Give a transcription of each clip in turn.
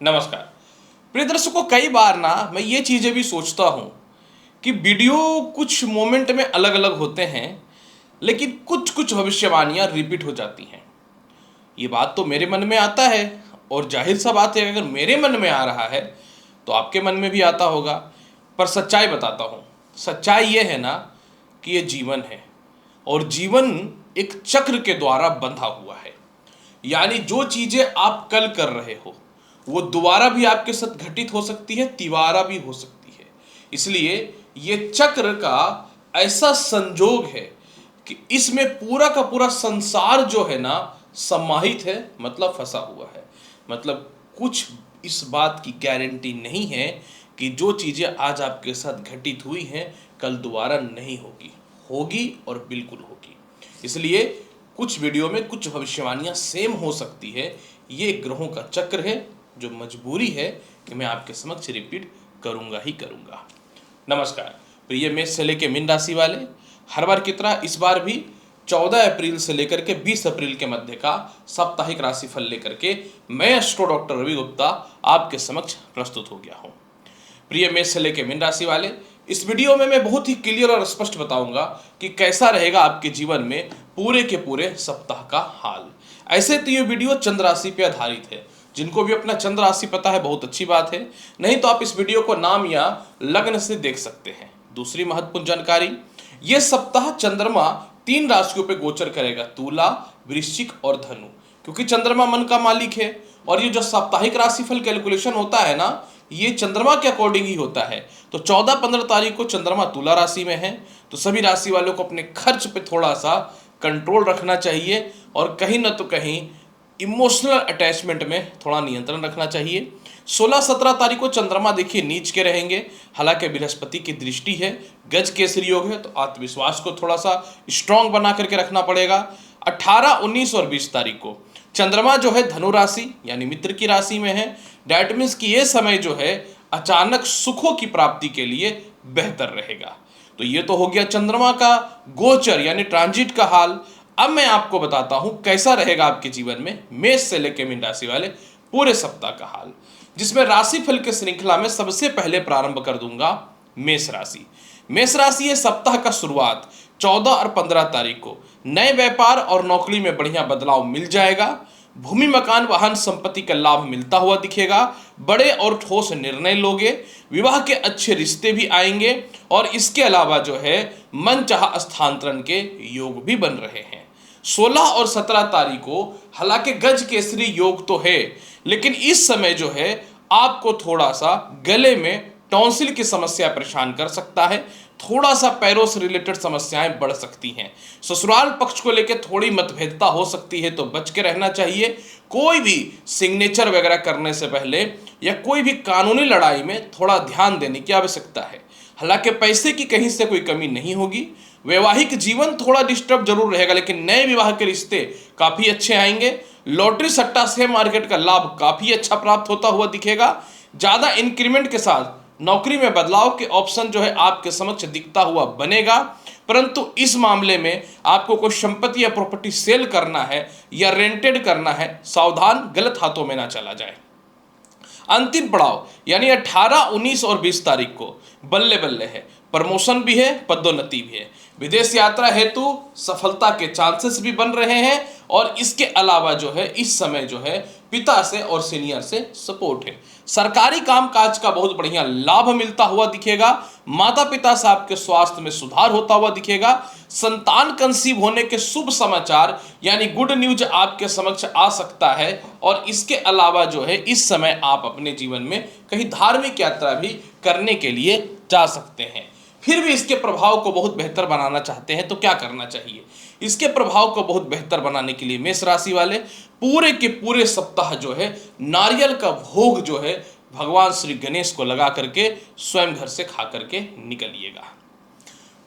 नमस्कार प्रिय दर्शकों, कई बार ना मैं ये चीज़ें भी सोचता हूँ कि वीडियो कुछ मोमेंट में अलग अलग होते हैं, लेकिन कुछ कुछ भविष्यवाणियाँ रिपीट हो जाती हैं। ये बात तो मेरे मन में आता है, और जाहिर सा बात है, अगर मेरे मन में आ रहा है तो आपके मन में भी आता होगा। पर सच्चाई बताता हूँ, सच्चाई ये है ना कि ये जीवन है, और जीवन एक चक्र के द्वारा बंधा हुआ है। यानी जो चीजें आप कल कर रहे हो वो दोबारा भी आपके साथ घटित हो सकती है, तिबारा भी हो सकती है। इसलिए ये चक्र का ऐसा संजोग है कि इसमें पूरा का पूरा संसार जो है ना समाहित है, मतलब फंसा हुआ है। मतलब कुछ इस बात की गारंटी नहीं है कि जो चीजें आज आपके साथ घटित हुई हैं कल दोबारा नहीं होगी, होगी और बिल्कुल होगी। इसलिए कुछ वीडियो में कुछ भविष्यवाणियां सेम हो सकती है। ये ग्रहों का चक्र है, जो मजबूरी है कि मैं आपके समक्ष रिपीट करूंगा ही करूंगा। नमस्कार प्रिय मेष से लेकर मीन राशि वाले, हर बार की तरह इस बार भी 14 अप्रैल से लेकर के 20 अप्रैल के मध्य का साप्ताहिक राशिफल लेकर के मैं एस्ट्रो डॉक्टर रवि गुप्ता आपके समक्ष प्रस्तुत हो गया हूं। प्रिय मेष से लेकर मीन राशि वाले, इस वीडियो में मैं बहुत ही क्लियर और स्पष्ट बताऊंगा कि कैसा रहेगा आपके जीवन में पूरे के पूरे सप्ताह का हाल। ऐसे तो ये वीडियो चंद्र राशि पे आधारित है। जिनको भी अपना चंद्र राशि पता है बहुत अच्छी बात है, नहीं तो आप इस वीडियो को नाम या लग्न से देख सकते हैं। दूसरी महत्वपूर्ण जानकारी, ये सप्ताह चंद्रमा 3 राशियों पे गोचर करेगा, तुला, वृश्चिक और धनु। क्योंकि चंद्रमा मन का मालिक है, और ये जो साप्ताहिक राशिफल कैलकुलेशन होता है ना, ये चंद्रमा के अकॉर्डिंग ही होता है। तो 14-15 तारीख को चंद्रमा तुला राशि में है, तो सभी राशि वालों को अपने खर्च पे थोड़ा सा कंट्रोल रखना चाहिए, और कहीं ना तो कहीं इमोशनल अटैचमेंट में थोड़ा नियंत्रण रखना चाहिए। 16-17 तारीख को चंद्रमा देखिए नीच के रहेंगे, हालांकि बृहस्पति की दृष्टि है, गज केसरी योग है, तो आत्मविश्वास को थोड़ा सा स्ट्रांग बना करके रखना पड़ेगा। 18, 19 और 20 तारीख को चंद्रमा जो है धनु राशि यानी मित्र की राशि में है। डैट मीन्स कि ये समय जो है अचानक सुखों की प्राप्ति के लिए बेहतर रहेगा। तो ये तो हो गया चंद्रमा का गोचर यानी ट्रांजिट का हाल। अब मैं आपको बताता हूं कैसा रहेगा आपके जीवन में मेष से लेकर मीन राशि वाले पूरे सप्ताह का हाल, जिसमें राशिफल के श्रृंखला में सबसे पहले प्रारंभ कर दूंगा मेष राशि। मेष राशि ये सप्ताह का शुरुआत 14 और 15 तारीख को नए व्यापार और नौकरी में बढ़िया बदलाव मिल जाएगा। भूमि, मकान, वाहन, संपत्ति का लाभ मिलता हुआ दिखेगा। बड़े और ठोस निर्णय लोगे, विवाह के अच्छे रिश्ते भी आएंगे, और इसके अलावा जो है मनचाहा स्थानांतरण के योग भी बन रहे हैं। 16 और 17 तारीख को हालांकि गज केसरी योग तो है, लेकिन इस समय जो है आपको थोड़ा सा गले में टॉन्सिल की समस्या परेशान कर सकता है। थोड़ा सा पैरों से रिलेटेड समस्याएं बढ़ सकती हैं। ससुराल पक्ष को लेकर थोड़ी मतभेदता हो सकती है, तो बच के रहना चाहिए। कोई भी सिग्नेचर वगैरह करने से पहले या कोई भी कानूनी लड़ाई में थोड़ा ध्यान देने की आवश्यकता है। हालांकि पैसे की कहीं से कोई कमी नहीं होगी। वैवाहिक जीवन थोड़ा डिस्टर्ब जरूर रहेगा, लेकिन नए विवाह के रिश्ते काफी अच्छे आएंगे। लॉटरी, सट्टा, शेयर मार्केट का लाभ काफी अच्छा प्राप्त होता हुआ दिखेगा। ज्यादा इंक्रीमेंट के साथ नौकरी में बदलाव के ऑप्शन जो है आपके समक्ष दिखता हुआ बनेगा। परंतु इस मामले में आपको कोई संपत्ति या प्रॉपर्टी सेल करना है या रेंटेड करना है, सावधान गलत हाथों में ना चला जाए। अंतिम पड़ाव यानी 18, 19 और 20 तारीख को बल्ले बल्ले है, प्रमोशन भी है, पदोन्नति भी है। विदेश यात्रा हेतु सफलता के चांसेस भी बन रहे हैं, और इसके अलावा जो है इस समय जो है पिता से और सीनियर से सपोर्ट है। सरकारी कामकाज का बहुत बढ़िया लाभ मिलता हुआ दिखेगा। माता पिता से आपके स्वास्थ्य में सुधार होता हुआ दिखेगा। संतान कंसीव होने के शुभ समाचार यानी गुड न्यूज आपके समक्ष आ सकता है। और इसके अलावा जो है इस समय आप अपने जीवन में कहीं धार्मिक यात्रा भी करने के लिए जा सकते हैं। फिर भी इसके प्रभाव को बहुत बेहतर बनाना चाहते हैं तो क्या करना चाहिए? इसके प्रभाव को बहुत बेहतर बनाने के लिए मेष राशि वाले पूरे के पूरे सप्ताह जो है नारियल का भोग जो है भगवान श्री गणेश को लगा करके स्वयं घर से खा करके निकलिएगा।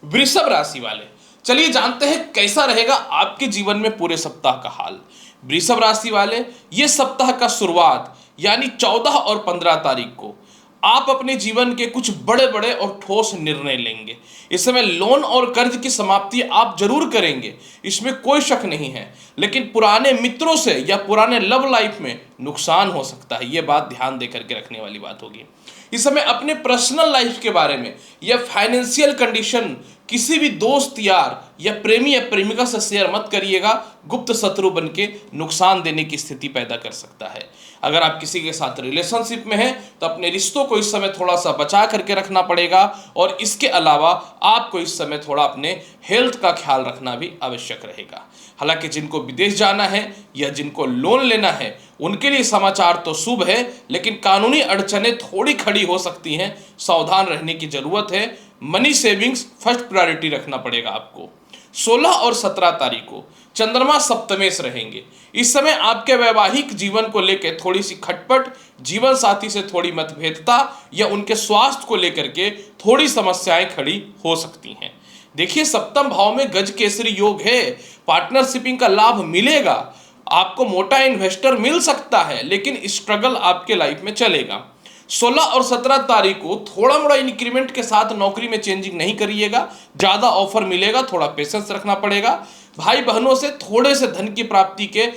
वृषभ राशि वाले, चलिए जानते हैं कैसा रहेगा आपके जीवन में पूरे सप्ताह का हाल। वृषभ राशि वाले, ये सप्ताह का शुरुआत यानी 14 और 15 तारीख को आप अपने जीवन के कुछ बड़े बड़े और ठोस निर्णय लेंगे। इस समय लोन और कर्ज की समाप्ति आप जरूर करेंगे, इसमें कोई शक नहीं है। लेकिन पुराने मित्रों से या पुराने लव लाइफ में नुकसान हो सकता है। ये बात ध्यान दे करके रखने वाली बात होगी। इस समय अपने पर्सनल लाइफ के बारे में या फाइनेंशियल कंडीशन किसी भी दोस्त यार या प्रेमी या प्रेमिका से शेयर मत करिएगा, गुप्त शत्रु बन के नुकसान देने की स्थिति पैदा कर सकता है। अगर आप किसी के साथ रिलेशनशिप में हैं तो अपने रिश्तों को इस समय थोड़ा सा बचा करके रखना पड़ेगा, और इसके अलावा आपको इस समय थोड़ा अपने हेल्थ का ख्याल रखना भी आवश्यक रहेगा। हालांकि जिनको विदेश जाना है या जिनको लोन लेना है उनके लिए समाचार तो शुभ है, लेकिन कानूनी अड़चनें थोड़ी खड़ी हो सकती हैं, सावधान रहने की जरूरत है। मनी सेविंग्स फर्स्ट प्रायोरिटी रखना पड़ेगा आपको। 16 और 17 तारीख को चंद्रमा सप्तमेश रहेंगे। इस समय आपके वैवाहिक जीवन को लेकर थोड़ी सी खटपट, जीवन साथी से थोड़ी मतभेदता या उनके स्वास्थ्य को लेकर के थोड़ी समस्याएं खड़ी हो सकती हैं। देखिए, सप्तम भाव में गज केसरी योग है, पार्टनरशिपिंग का लाभ मिलेगा, आपको मोटा इन्वेस्टर मिल सकता है, लेकिन स्ट्रगल आपके लाइफ में चलेगा। 16 और 17 तारीख को थोड़ा मोड़ा इंक्रीमेंट के साथ नौकरी में चेंजिंग नहीं करिएगा, ज़्यादा ऑफर मिलेगा, थोड़ा पेशेंस रखना पड़ेगा। भाई बहनों से थोड़े से धन की प्राप्ति के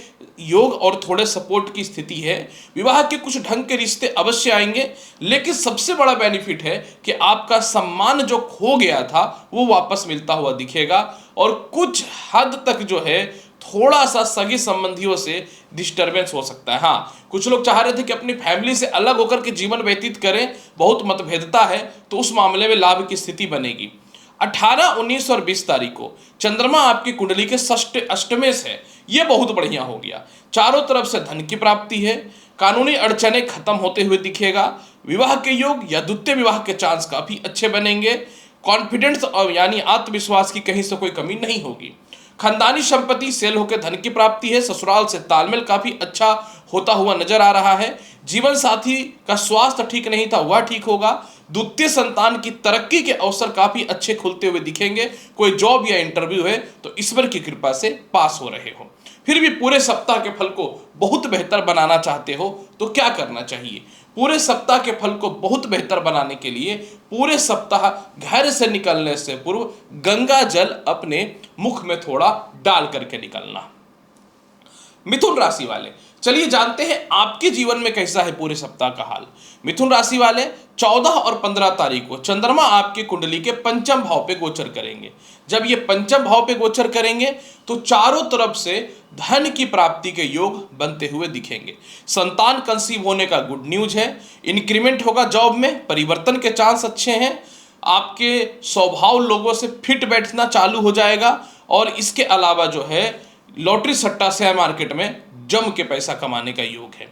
योग और थोड़े सपोर्ट की स्थिति है। विवाह के कुछ ढंग के रिश्ते अवश्य आएंगे, लेकिन सबसे बड़ा बेनिफिट है कि आपका सम्मान जो खो गया था वो वापस मिलता हुआ दिखेगा, और कुछ हद तक जो है थोड़ा सा सगे संबंधियों से डिस्टरबेंस हो सकता है। हाँ, कुछ लोग चाह रहे थे कि अपनी फैमिली से अलग होकर के जीवन व्यतीत करें, बहुत मतभेदता है, तो उस मामले में लाभ की स्थिति बनेगी। 18, 19 और 20 तारीख को चंद्रमा आपकी कुंडली के षष्ठ अष्टमेश है, ये बहुत बढ़िया हो गया। चारों तरफ से धन की प्राप्ति है, कानूनी अड़चनें खत्म होते हुए दिखेगा, विवाह के योग या द्वितीय विवाह के चांस काफी अच्छे बनेंगे, कॉन्फिडेंस और यानी आत्मविश्वास की कहीं से कोई कमी नहीं होगी। खानदानी संपत्ति सेल होकर धन की प्राप्ति है, ससुराल से तालमेल काफी अच्छा होता हुआ नजर आ रहा है। जीवन साथी का स्वास्थ्य ठीक नहीं था, वह ठीक होगा। द्वितीय संतान की तरक्की के अवसर काफी अच्छे खुलते हुए दिखेंगे। कोई जॉब या इंटरव्यू है तो ईश्वर की कृपा से पास हो रहे हो। फिर भी पूरे सप्ताह के फल को बहुत बेहतर बनाना चाहते हो तो क्या करना चाहिए? पूरे सप्ताह के फल को बहुत बेहतर बनाने के लिए पूरे सप्ताह घर से निकलने से पूर्व गंगा जल अपने मुख में थोड़ा डाल करके निकलना। मिथुन राशि वाले, चलिए जानते हैं आपके जीवन में कैसा है पूरे सप्ताह का हाल। मिथुन राशि वाले, 14 और 15 तारीख को चंद्रमा आपकी कुंडली के पंचम भाव पे गोचर करेंगे। जब ये पंचम भाव पे गोचर करेंगे तो चारों तरफ से धन की प्राप्ति के योग बनते हुए दिखेंगे। संतान कंसीव होने का गुड न्यूज है, इंक्रीमेंट होगा जॉब में, परिवर्तन के चांस अच्छे हैं, आपके स्वभाव लोगों से फिट बैठना चालू हो जाएगा, और इसके अलावा जो है लॉटरी सट्टा शेयर मार्केट में जम के पैसा कमाने का योग है।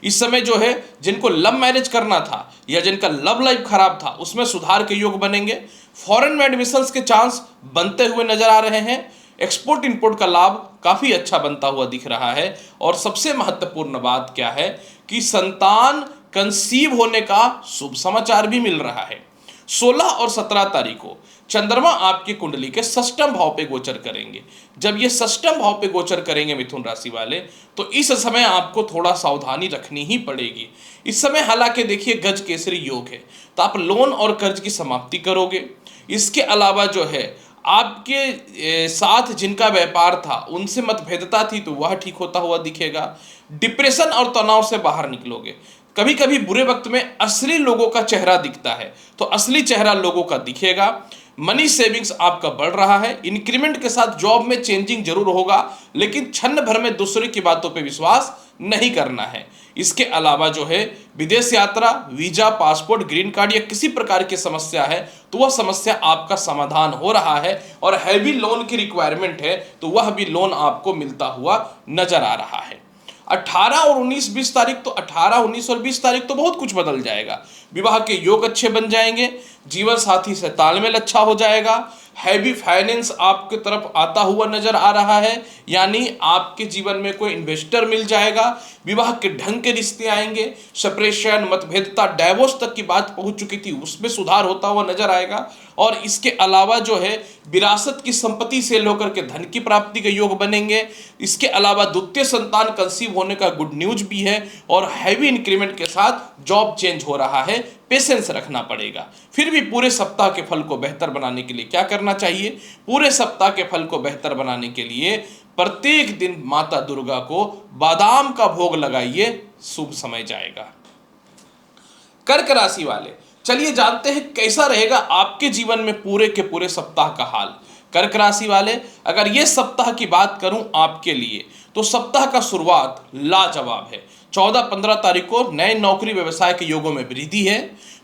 इस समय जो है जिनको लव मैरिज करना था या जिनका लव लाइफ खराब था उसमें सुधार के योग बनेंगे। फॉरेन में एडमिशंस के चांस बनते हुए नजर आ रहे हैं। एक्सपोर्ट इंपोर्ट का लाभ काफी अच्छा बनता हुआ दिख रहा है। और सबसे महत्वपूर्ण बात क्या है कि संतान कंसीव होने का शुभ समाचार भी मिल रहा है। 16 और 17 तारीख को चंद्रमा आपकी कुंडली के षष्ठम भाव पे गोचर करेंगे। जब ये षष्ठम भाव पे गोचर करेंगे मिथुन राशि वाले, तो इस समय आपको थोड़ा सावधानी रखनी ही पड़ेगी। इस समय हालांकि देखिए गज केसरी योग है, तो आप लोन और कर्ज की समाप्ति करोगे। इसके अलावा जो है आपके साथ जिनका व्यापार था उनसे मतभेदता थी तो वह ठीक होता हुआ दिखेगा। डिप्रेशन और तनाव से बाहर निकलोगे। कभी कभी बुरे वक्त में असली लोगों का चेहरा दिखता है, तो असली चेहरा लोगों का दिखेगा। मनी सेविंग्स आपका बढ़ रहा है। इंक्रीमेंट के साथ जॉब में चेंजिंग जरूर होगा, लेकिन क्षण भर में दूसरे की बातों पे विश्वास नहीं करना है। इसके अलावा जो है विदेश यात्रा, वीजा, पासपोर्ट, ग्रीन कार्ड या किसी प्रकार की समस्या है तो वह समस्या आपका समाधान हो रहा है, और हैवी लोन की रिक्वायरमेंट है तो वह भी लोन आपको मिलता हुआ नजर आ रहा है। 18 और 19, 20 तारीख तो 18, 19 और 20 तारीख तो बहुत कुछ बदल जाएगा। विवाह के योग अच्छे बन जाएंगे, जीवन साथी से तालमेल अच्छा हो जाएगा, हैवी फाइनेंस आपके तरफ आता हुआ नजर आ रहा है, यानी आपके जीवन में कोई इन्वेस्टर मिल जाएगा। विवाह के ढंग के रिश्ते आएंगे। सेपरेशन, मतभेदता, डाइवोर्स तक की बात पहुंच चुकी थी उसमें सुधार होता हुआ नजर आएगा। और इसके अलावा जो है विरासत की संपत्ति से लेकर के धन की प्राप्ति के योग बनेंगे। इसके अलावा द्वितीय संतान कंसीव होने का गुड न्यूज भी है, और हैवी इंक्रीमेंट के साथ जॉब चेंज हो रहा है। पेशेंस रखना पड़ेगा। फिर भी पूरे सप्ताह के फल को बेहतर बनाने के लिए क्या करना चाहिए? पूरे सप्ताह के फल को बेहतर बनाने के लिए प्रत्येक दिन माता दुर्गा को बादाम का भोग लगाइए, शुभ समय जाएगा। कर्क राशि वाले, चलिए जानते हैं कैसा रहेगा आपके जीवन में पूरे के पूरे सप्ताह का हाल। कर्क राशि वाले, अगर ये सप्ताह की बात करूं आपके लिए तो सप्ताह का शुरुआत लाजवाब है। 14-15 तारीख को नए नौकरी व्यवसाय के योगों में वृद्धि है।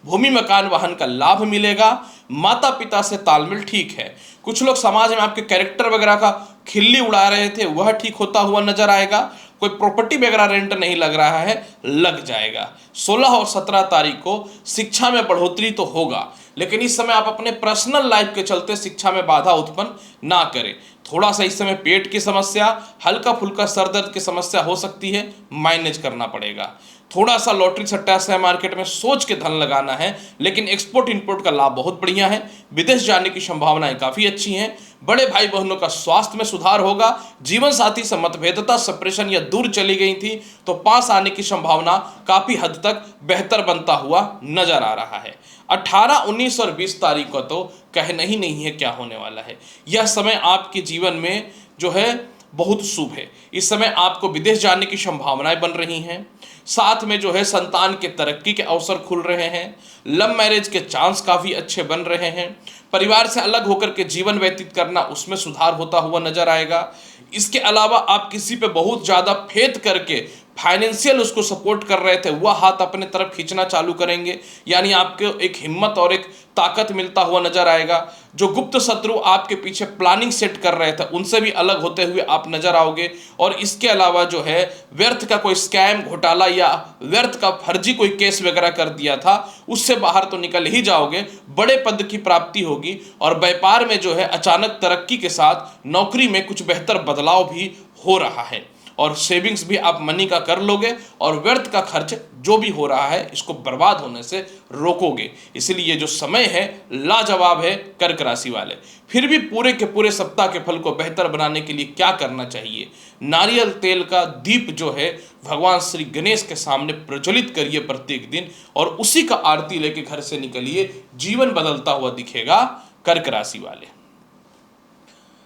भूमि मकान वाहन का लाभ मिलेगा। माता पिता से तालमेल ठीक है। कुछ लोग समाज में आपके कैरेक्टर वगैरह का खिल्ली उड़ा रहे थे, वह ठीक होता हुआ नजर आएगा। कोई प्रॉपर्टी वगैरह रेंट नहीं लग रहा है, लग जाएगा। 16 और 17 तारीख को शिक्षा में बढ़ोतरी तो होगा, लेकिन इस समय आप अपने पर्सनल लाइफ के चलते शिक्षा में बाधा उत्पन्न ना करें। थोड़ा सा इस समय पेट की समस्या, हल्का फुल्का सर दर्द की समस्या हो सकती है, मैनेज करना पड़ेगा। थोड़ा सा लॉटरी सट्टा शेयर मार्केट में सोच के धन लगाना है, लेकिन एक्सपोर्ट इंपोर्ट का लाभ बहुत बढ़िया है। विदेश जाने की संभावनाएं काफी अच्छी हैं। बड़े भाई बहनों का स्वास्थ्य में सुधार होगा। जीवन साथी से मतभेदता, सेपरेशन या दूर चली गई थी तो पास आने की संभावना काफी हद तक बेहतर बनता हुआ नजर आ रहा है। 18, 19 और 20 तारीख को तो कहना ही नहीं है क्या होने वाला है। यह समय आपके जीवन में जो है बहुत शुभ है। इस समय आपको विदेश जाने की संभावनाएं बन रही हैं। साथ में जो है संतान के तरक्की के अवसर खुल रहे हैं। लव मैरिज के चांस काफी अच्छे बन रहे हैं। परिवार से अलग होकर के जीवन व्यतीत करना, उसमें सुधार होता हुआ नजर आएगा। इसके अलावा आप किसी पे बहुत ज्यादा फेथ करके फाइनेंशियल उसको सपोर्ट कर रहे थे, वह हाथ अपने तरफ खींचना चालू करेंगे, यानी आपको एक हिम्मत और एक ताकत मिलता हुआ नजर आएगा। जो गुप्त शत्रु आपके पीछे प्लानिंग सेट कर रहे थे, उनसे भी अलग होते हुए आप नजर आओगे। और इसके अलावा जो है व्यर्थ का कोई स्कैम, घोटाला या व्यर्थ का फर्जी कोई केस वगैरह कर दिया था, उससे बाहर तो निकल ही जाओगे। बड़े पद की प्राप्ति होगी और व्यापार में जो है अचानक तरक्की के साथ नौकरी में कुछ बेहतर बदलाव भी हो रहा है। और सेविंग्स भी आप मनी का कर लोगे और व्यर्थ का खर्च जो भी हो रहा है इसको बर्बाद होने से रोकोगे। इसलिए जो समय है लाजवाब है कर्क राशि वाले। फिर भी पूरे के पूरे सप्ताह के फल को बेहतर बनाने के लिए क्या करना चाहिए? नारियल तेल का दीप जो है भगवान श्री गणेश के सामने प्रज्वलित करिए प्रत्येक दिन और उसी का आरती लेके घर से निकलिए। जीवन बदलता हुआ दिखेगा कर्क राशि वाले।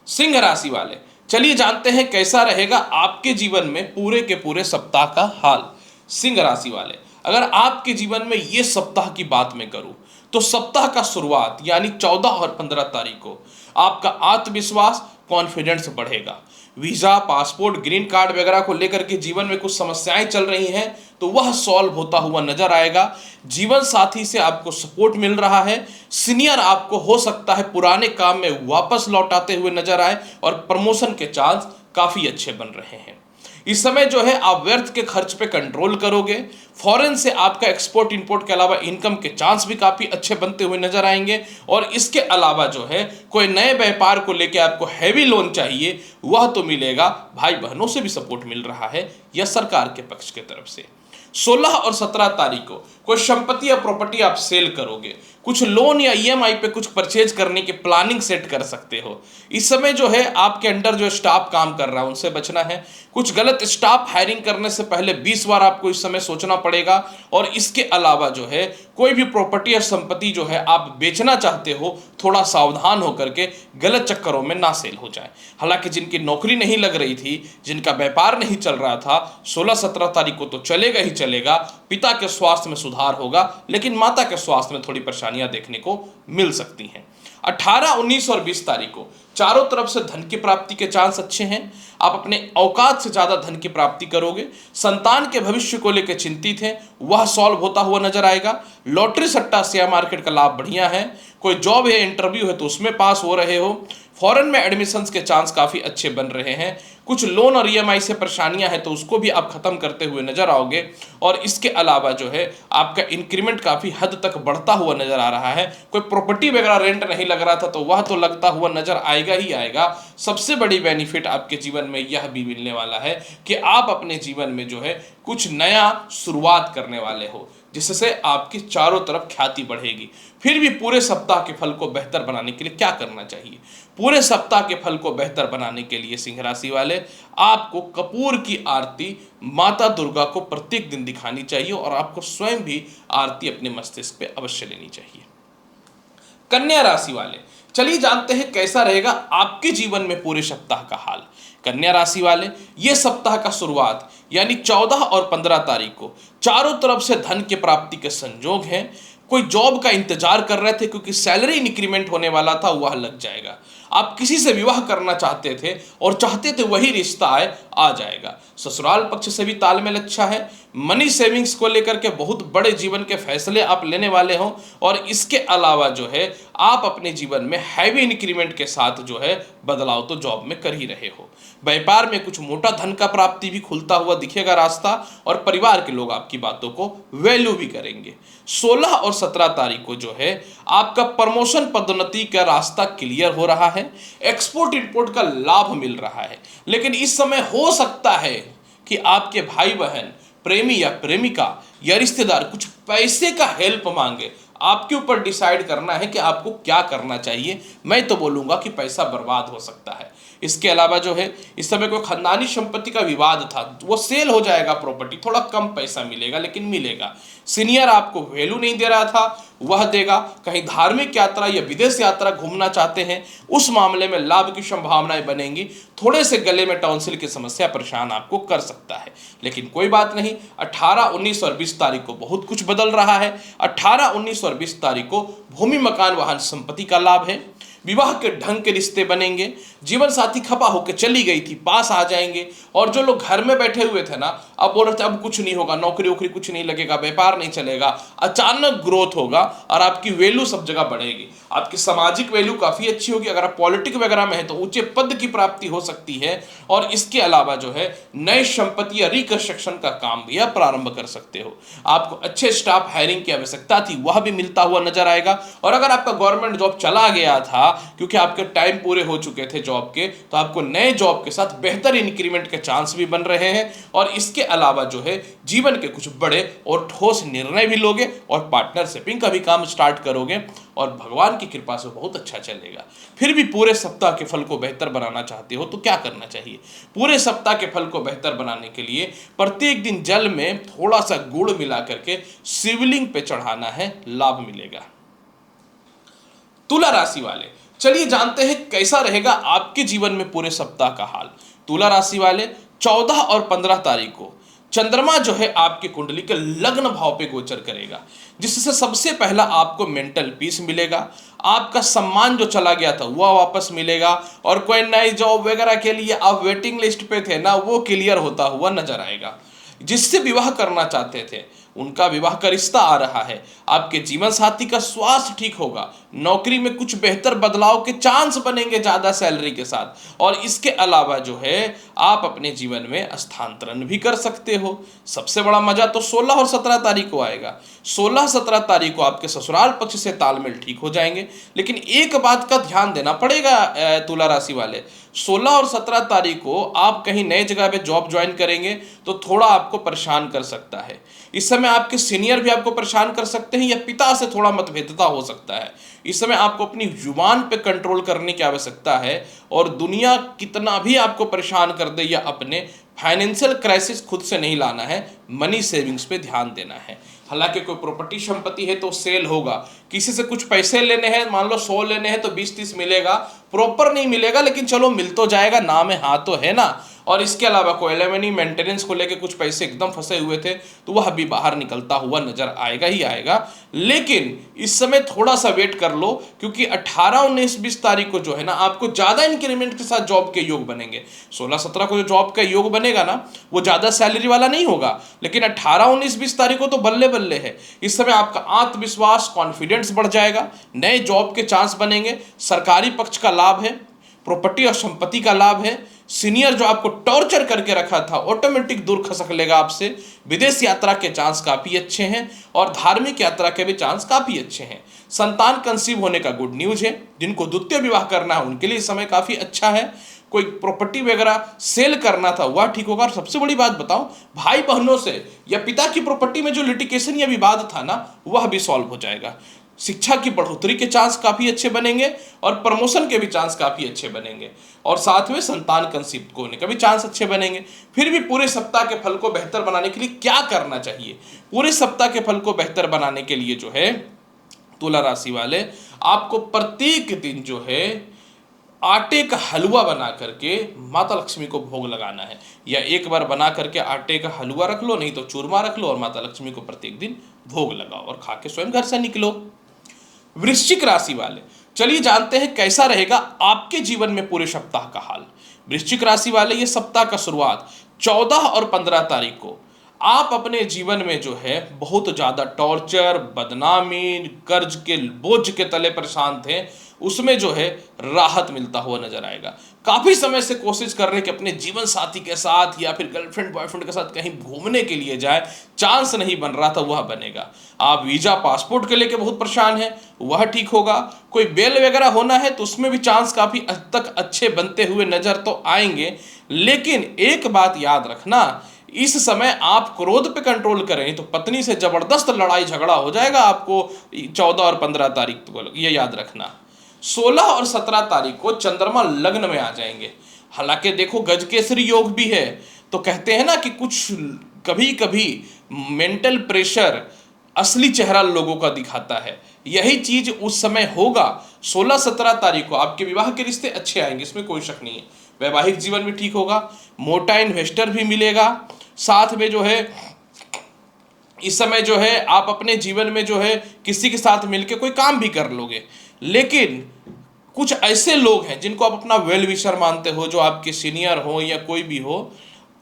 सिंह राशि वाले, चलिए जानते हैं कैसा रहेगा आपके जीवन में पूरे के पूरे सप्ताह का हाल। सिंह राशि वाले, अगर आपके जीवन में ये सप्ताह की बात मैं करूं तो सप्ताह का शुरुआत यानी 14 और 15 तारीख को आपका आत्मविश्वास, कॉन्फिडेंस बढ़ेगा। वीजा, पासपोर्ट, ग्रीन कार्ड वगैरह को लेकर के जीवन में कुछ समस्याएं चल रही हैं तो वह सॉल्व होता हुआ नजर आएगा। जीवन साथी से आपको सपोर्ट मिल रहा है। सीनियर आपको हो सकता है पुराने काम में वापस लौटाते हुए नजर आए और प्रमोशन के चांस काफी अच्छे बन रहे हैं। इस समय जो है आप व्यर्थ के खर्च पे कंट्रोल करोगे। फॉरेन से आपका एक्सपोर्ट इंपोर्ट के अलावा इनकम के चांस भी काफी अच्छे बनते हुए नजर आएंगे। और इसके अलावा जो है कोई नए व्यापार को लेके आपको हैवी लोन चाहिए, वह तो मिलेगा। भाई बहनों से भी सपोर्ट मिल रहा है या सरकार के पक्ष की तरफ से। 16 और 17 तारीख को कोई संपत्ति या प्रॉपर्टी आप सेल करोगे। कुछ लोन या ईएमआई पे कुछ परचेज करने की प्लानिंग सेट कर सकते हो। इस समय जो है आपके अंडर जो स्टाफ काम कर रहा है उनसे बचना है। कुछ गलत स्टाफ हायरिंग करने से पहले 20 बार आपको इस समय सोचना पड़ेगा। और इसके अलावा जो है कोई भी प्रॉपर्टी या संपत्ति जो है आप बेचना चाहते हो, थोड़ा सावधान होकर के गलत चक्करों में ना सेल हो जाए। हालांकि जिनकी नौकरी नहीं लग रही थी, जिनका व्यापार नहीं चल रहा था, 16-17 तारीख को तो चलेगा ही चलेगा। पिता के स्वास्थ्य में सुधार होगा, लेकिन माता के स्वास्थ्य में थोड़ी परेशानियां देखने को मिल सकती हैं। 18, 19 और 20 तारीख को चारों तरफ से धन की प्राप्ति के चांस अच्छे हैं। आप अपने औकात से ज्यादा धन की प्राप्ति करोगे। संतान के भविष्य को लेकर चिंतित हैं, वह सॉल्व होता हुआ नजर आएगा। लॉटरी सट्टा शेयर मार्केट का लाभ बढ़िया है। कोई जॉब है, इंटरव्यू है तो उसमें पास हो रहे हो। फॉरेन में एडमिशंस के चांस काफी अच्छे बन रहे हैं। कुछ लोन और ईएमआई से परेशानियां हैं तो उसको भी आप खत्म करते हुए नजर आओगे। और इसके अलावा जो है आपका इंक्रीमेंट काफी हद तक बढ़ता हुआ नजर आ रहा है। कोई प्रॉपर्टी वगैरह रेंट नहीं लग रहा था तो वह तो लगता हुआ नजर आएगा ही आएगा। सबसे बड़ी बेनिफिट आपके जीवन में यह भी मिलने वाला है कि आप अपने जीवन में जो है कुछ नया शुरुआत करने वाले हो, जिससे आपकी चारों तरफ ख्याति बढ़ेगी। फिर भी पूरे सप्ताह के फल को बेहतर बनाने के लिए क्या करना चाहिए? पूरे सप्ताह के फल को बेहतर बनाने के लिए सिंह राशि वाले, आपको कपूर की आरती माता दुर्गा को प्रत्येक दिन दिखानी चाहिए और आपको स्वयं भी आरती अपने मस्तिष्क पे अवश्य लेनी चाहिए। कन्या राशि वाले, चलिए जानते हैं कैसा रहेगा आपके जीवन में पूरे सप्ताह का हाल। कन्या राशि वाले, ये सप्ताह का शुरुआत यानी 14 और 15 तारीख को चारों तरफ से धन की प्राप्ति के संयोग हैं। कोई जॉब का इंतजार कर रहे थे क्योंकि सैलरी इंक्रीमेंट होने वाला था, वह लग जाएगा। आप किसी से विवाह करना चाहते थे और चाहते थे वही रिश्ता आए, आ जाएगा। ससुराल पक्ष से भी तालमेल अच्छा है। मनी सेविंग्स को लेकर के बहुत बड़े जीवन के फैसले आप लेने वाले हो और इसके अलावा जो है आप अपने जीवन में हैवी इंक्रीमेंट के साथ जो है बदलाव तो जॉब में कर ही रहे हो। व्यापार में कुछ मोटा धन का प्राप्ति भी खुलता हुआ दिखेगा रास्ता, और परिवार के लोग आपकी बातों को वैल्यू भी करेंगे। 16 और 17 तारीख को जो है आपका प्रमोशन पदोन्नति का रास्ता क्लियर हो रहा है। एक्सपोर्ट इंपोर्ट का लाभ मिल रहा है, लेकिन इस समय हो सकता है कि आपके भाई बहन, प्रेमी या प्रेमिका या रिश्तेदार कुछ पैसे का हेल्प मांगे। आपके ऊपर डिसाइड करना है कि आपको क्या करना चाहिए। मैं तो बोलूंगा कि पैसा बर्बाद हो सकता है। इसके अलावा जो है इस समय कोई खानदानी संपत्ति का विवाद था, वो सेल हो जाएगा। प्रॉपर्टी थोड़ा कम पैसा मिलेगा, लेकिन मिलेगा। सीनियर आपको वैल्यू नहीं दे रहा था, वह देगा। कहीं धार्मिक यात्रा या विदेश यात्रा घूमना चाहते हैं, उस मामले में लाभ की संभावनाएं बनेंगी। थोड़े से गले में टॉन्सिल की समस्या परेशान आपको कर सकता है, लेकिन कोई बात नहीं। 18, 19 और 20 तारीख को बहुत कुछ बदल रहा है। 18, 19 और 20 तारीख को भूमि, मकान, वाहन, संपत्ति का लाभ है। विवाह के ढंग के रिश्ते बनेंगे। जीवन साथी खपा होकर चली गई थी, पास आ जाएंगे। और जो लोग घर में बैठे हुए थे ना, अब बोल रहे थे अब कुछ नहीं होगा, नौकरी वोकरी कुछ नहीं लगेगा, व्यापार नहीं चलेगा, अचानक ग्रोथ होगा और आपकी वैल्यू सब जगह बढ़ेगी। आपकी सामाजिक वैल्यू काफी अच्छी होगी। अगर आप पॉलिटिक्स वगैरह में है तो ऊंचे पद की प्राप्ति हो सकती है। और इसके अलावा जो है नए संपत्ति या रिकंस्ट्रक्शन का काम भी आप प्रारंभ कर सकते हो। आपको अच्छे स्टाफ हायरिंग की आवश्यकता थी, वह भी मिलता हुआ नजर आएगा। और अगर आपका गवर्नमेंट जॉब चला गया था क्योंकि आपके टाइम पूरे हो चुके थे जॉब के, तो आपको नए जॉब के साथ बेहतर इंक्रीमेंट के चांस भी बन रहे हैं। और इसके अलावा जो है जीवन के कुछ बड़े और ठोस निर्णय भी लोगे और पार्टनरशिपिंग का भी काम स्टार्ट करोगे और भगवान की कृपा से बहुत अच्छा चलेगा। फिर भी पूरे सप्ताह के फल को बेहतर बनाना चाहते हो तो क्या करना चाहिए? पूरे सप्ताह के फल को बेहतर बनाने के लिए प्रत्येक दिन जल में थोड़ा सा गुड़ मिला करके शिवलिंग पे चढ़ाना है, लाभ मिलेगा। तुला राशि वाले, चलिए जानते हैं कैसा रहेगा आपके जीवन में पूरे सप्ताह का हाल। तुला राशि वाले, 14 और 15 तारीख को चंद्रमा जो है आपकी कुंडली के लग्न भाव पे गोचर करेगा, जिससे सबसे पहला आपको मेंटल पीस मिलेगा। आपका सम्मान जो चला गया था वह वापस मिलेगा। और कोई नई जॉब वगैरह के लिए आप वेटिंग लिस्ट पे थे ना, वो क्लियर होता हुआ नजर आएगा। जिससे विवाह करना चाहते थे उनका विवाह का रिश्ता आ रहा है। आपके जीवन साथी का स्वास्थ्य ठीक होगा। नौकरी में कुछ बेहतर बदलाव के चांस बनेंगे ज्यादा सैलरी के साथ। और इसके अलावा जो है आप अपने जीवन में स्थानांतरण भी कर सकते हो। सबसे बड़ा मजा तो 16 और 17 तारीख को आएगा। 16, 17 तारीख को आपके ससुराल पक्ष से तालमेल ठीक हो जाएंगे। लेकिन एक बात का ध्यान देना पड़ेगा तुला राशि वाले, 16 और 17 तारीख को आप कहीं नए जगह पे जॉब ज्वाइन करेंगे तो थोड़ा आपको परेशान कर सकता है। इस समय आपके सीनियर भी आपको परेशान कर सकते हैं या पिता से थोड़ा मतभेदता हो सकता है। इस समय आपको अपनी जुबान पे कंट्रोल करने की आवश्यकता है। और दुनिया कितना भी आपको परेशान कर दे या अपने फाइनेंशियल क्राइसिस खुद से नहीं लाना है, मनी सेविंग्स पे ध्यान देना है। हालांकि कोई प्रॉपर्टी संपत्ति है तो सेल होगा। किसी से कुछ पैसे लेने हैं, मान लो 100 लेने हैं तो 20-30 मिलेगा। प्रॉपर नहीं मिलेगा लेकिन चलो मिल तो जाएगा, नाम है, हाँ तो है ना। और इसके अलावा कोई एलिमनी मेंटेनेंस को लेके कुछ पैसे एकदम फंसे हुए थे तो वह भी बाहर निकलता हुआ नजर आएगा ही आएगा। लेकिन इस समय थोड़ा सा वेट कर लो, क्योंकि 18, 19, 20 तारीख को जो है ना आपको ज्यादा इंक्रीमेंट के साथ जॉब के योग बनेंगे। 16, 17 को जो जॉब का योग बनेगा ना वो ज्यादा सैलरी वाला नहीं होगा, लेकिन 18, 19, 20 तारीख को तो बल्ले बल्ले है। इस समय आपका आत्मविश्वास, कॉन्फिडेंस बढ़ जाएगा। नए जॉब के चांस बनेंगे। सरकारी पक्ष का लाभ है। प्रॉपर्टी और संपत्ति का लाभ है। सीनियर जो आपको टॉर्चर करके रखा था ऑटोमेटिक दूर खसक लेगा आपसे। विदेश यात्रा के चांस काफी अच्छे हैं और धार्मिक यात्रा के भी चांस काफी अच्छे हैं। संतान कंसीव होने का गुड न्यूज है। जिनको द्वितीय विवाह करना है उनके लिए समय काफी अच्छा है। कोई प्रॉपर्टी वगैरह सेल करना था वह ठीक होगा। और सबसे बड़ी बात बताऊं, भाई बहनों से या पिता की प्रॉपर्टी में जो लिटिगेशन या विवाद था ना वह भी सॉल्व हो जाएगा। शिक्षा की बढ़ोतरी के चांस काफी अच्छे बनेंगे और प्रमोशन के भी चांस काफी अच्छे बनेंगे। और साथ में संतान कंसीव होने का भी चांस अच्छे बनेंगे। फिर भी पूरे सप्ताह के फल को बेहतर बनाने के लिए क्या करना चाहिए? पूरे सप्ताह के फल को बेहतर बनाने के लिए जो है तुला राशि वाले, आपको प्रत्येक दिन जो है आटे का हलवा बना करके माता लक्ष्मी को भोग लगाना है। या एक बार बना करके आटे का हलवा रख लो, नहीं तो चूरमा रख लो और माता लक्ष्मी को प्रत्येक दिन भोग लगाओ और खा के स्वयं घर से निकलो। वृश्चिक राशि वाले, चलिए जानते हैं कैसा रहेगा आपके जीवन में पूरे सप्ताह का हाल। वृश्चिक राशि वाले, ये सप्ताह का शुरुआत 14 और 15 तारीख को आप अपने जीवन में जो है बहुत ज़्यादा टॉर्चर, बदनामी, कर्ज के बोझ के तले परेशान थे, उसमें जो है राहत मिलता हुआ नजर आएगा। काफ़ी समय से कोशिश कर रहे हैं कि अपने जीवन साथी के साथ या फिर गर्लफ्रेंड बॉयफ्रेंड के साथ कहीं घूमने के लिए जाए, चांस नहीं बन रहा था, वह बनेगा। आप वीज़ा पासपोर्ट के लेके बहुत परेशान हैं, वह ठीक होगा। कोई बेल वगैरह होना है तो उसमें भी चांस काफ़ी हद तक अच्छे बनते हुए नजर तो आएंगे। लेकिन एक बात याद रखना, इस समय आप क्रोध पे कंट्रोल करें तो पत्नी से जबरदस्त लड़ाई झगड़ा हो जाएगा आपको 14 और 15 तारीख को, ये याद रखना। 16 और 17 तारीख को चंद्रमा लग्न में आ जाएंगे। हालांकि देखो गजकेसरी योग भी है, तो कहते हैं ना कि कुछ कभी कभी मेंटल प्रेशर असली चेहरा लोगों का दिखाता है, यही चीज उस समय होगा। 16-17 तारीख को आपके विवाह के रिश्ते अच्छे आएंगे, इसमें कोई शक नहीं है। वैवाहिक जीवन भी ठीक होगा, मोटा इन्वेस्टर भी मिलेगा। साथ में जो है इस समय जो है आप अपने जीवन में जो है किसी के साथ मिलकर कोई काम भी कर लोगे। लेकिन कुछ ऐसे लोग हैं जिनको आप अपना वेल विशर मानते हो, जो आपके सीनियर हो या कोई भी हो,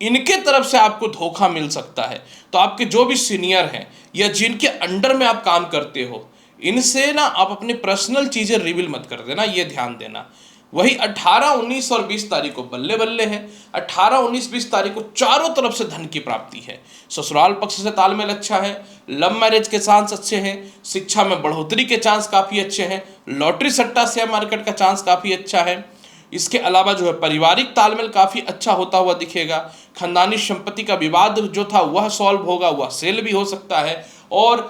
इनके तरफ से आपको धोखा मिल सकता है। तो आपके जो भी सीनियर हैं या जिनके अंडर में आप काम करते हो, इनसे ना आप अपनी पर्सनल चीज़ें रिवील मत कर देना, ये ध्यान देना। वही 18, 19 और 20 तारीख को बल्ले बल्ले है। 18, 19, 20 तारीख को चारों तरफ से धन की प्राप्ति है। ससुराल पक्ष से तालमेल अच्छा है, लव मैरिज के चांस अच्छे हैं, शिक्षा में बढ़ोतरी के चांस काफ़ी अच्छे हैं, लॉटरी सट्टा शेयर मार्केट का चांस काफ़ी अच्छा है। इसके अलावा जो है पारिवारिक तालमेल काफ़ी अच्छा होता हुआ दिखेगा। खानदानी संपत्ति का विवाद जो था वह सॉल्व होगा, वह सेल भी हो सकता है। और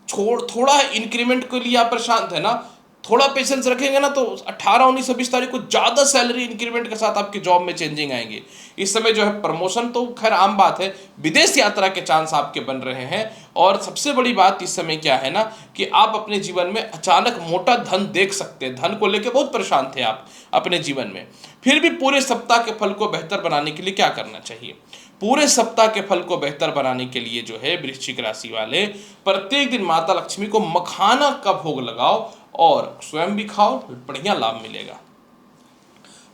थोड़ा इंक्रीमेंट के लिए आप परेशान थे ना, थोड़ा पेशेंस रखेंगे ना तो 18, 19 और 20 तारीख को ज़्यादा सैलरी इंक्रीमेंट के साथ आपके जॉब में चेंजिंग आएंगे। इस समय जो है प्रमोशन तो खैर आम बात है, विदेश यात्रा के चांस आपके बन रहे हैं। और सबसे बड़ी बात इस समय क्या है ना कि आप अपने जीवन में अचानक मोटा धन देख सकते हैं। धन को लेकर बहुत परेशान थे आप अपने जीवन में। फिर भी पूरे सप्ताह के फल को बेहतर बनाने के लिए क्या करना चाहिए? पूरे सप्ताह के फल को बेहतर बनाने के लिए जो है वृश्चिक राशि वाले, प्रत्येक दिन माता लक्ष्मी को मखाना का भोग लगाओ और स्वयं भी खाओ, बढ़िया लाभ मिलेगा।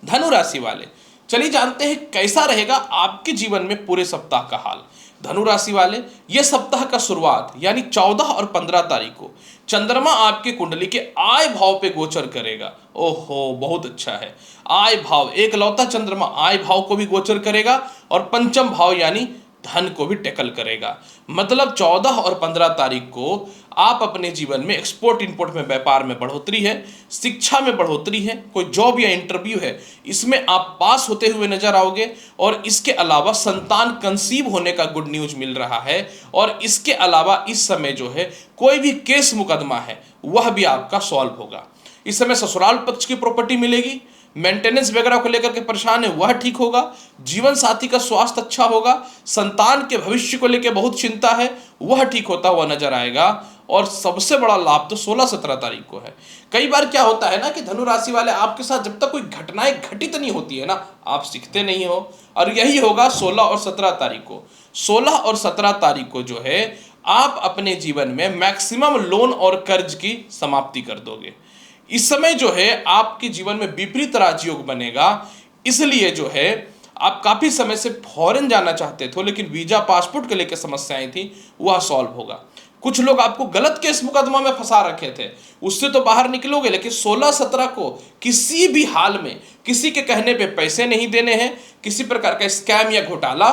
धनु राशि वाले, चलिए जानते हैं कैसा रहेगा आपके जीवन में पूरे सप्ताह का हाल। धनु राशि वाले, यह सप्ताह का शुरुआत यानी 14 और 15 तारीख को चंद्रमा आपके कुंडली के आय भाव पे गोचर करेगा। ओहो, बहुत अच्छा है। आय भाव, एक लौता चंद्रमा आय भाव को भी गोचर करेगा और पंचम भाव यानी धन को भी टैकल करेगा। मतलब 14 और 15 तारीख को आप अपने जीवन में एक्सपोर्ट इंपोर्ट में, व्यापार में बढ़ोतरी है, शिक्षा में बढ़ोतरी है, कोई जॉब या इंटरव्यू है इसमें आप पास होते हुए नजर आओगे। और इसके अलावा संतान कंसीव होने का गुड न्यूज मिल रहा है। और इसके अलावा इस समय जो है कोई भी केस मुकदमा है वह भी आपका सॉल्व होगा। इस समय ससुराल पक्ष की प्रॉपर्टी मिलेगी, मेंटेनेंस वगैरह को लेकर के परेशान है वह ठीक होगा, जीवन साथी का स्वास्थ्य अच्छा होगा, संतान के भविष्य को लेकर बहुत चिंता है वह ठीक होता हुआ नजर आएगा। और सबसे बड़ा लाभ तो 16-17 तारीख को है। कई बार क्या होता है ना कि धनु राशि वाले, आपके साथ जब तक कोई घटनाएं घटित नहीं होती है ना, आप सीखते नहीं हो। और यही होगा 16 और 17 तारीख को। 16 और 17 तारीख को जो है आप अपने जीवन में मैक्सिमम लोन और कर्ज की समाप्ति कर दोगे। इस समय जो है आपके जीवन में विपरीत राजयोग बनेगा। इसलिए जो है आप काफी समय से फॉरेन जाना चाहते थे लेकिन वीजा पासपोर्ट के लेकर समस्याएं थी, वह सॉल्व होगा। कुछ लोग आपको गलत केस मुकदमा में फंसा रखे थे, उससे तो बाहर निकलोगे। लेकिन 16-17 को किसी भी हाल में किसी के कहने पे पैसे नहीं देने हैं, किसी प्रकार का स्कैम या घोटाला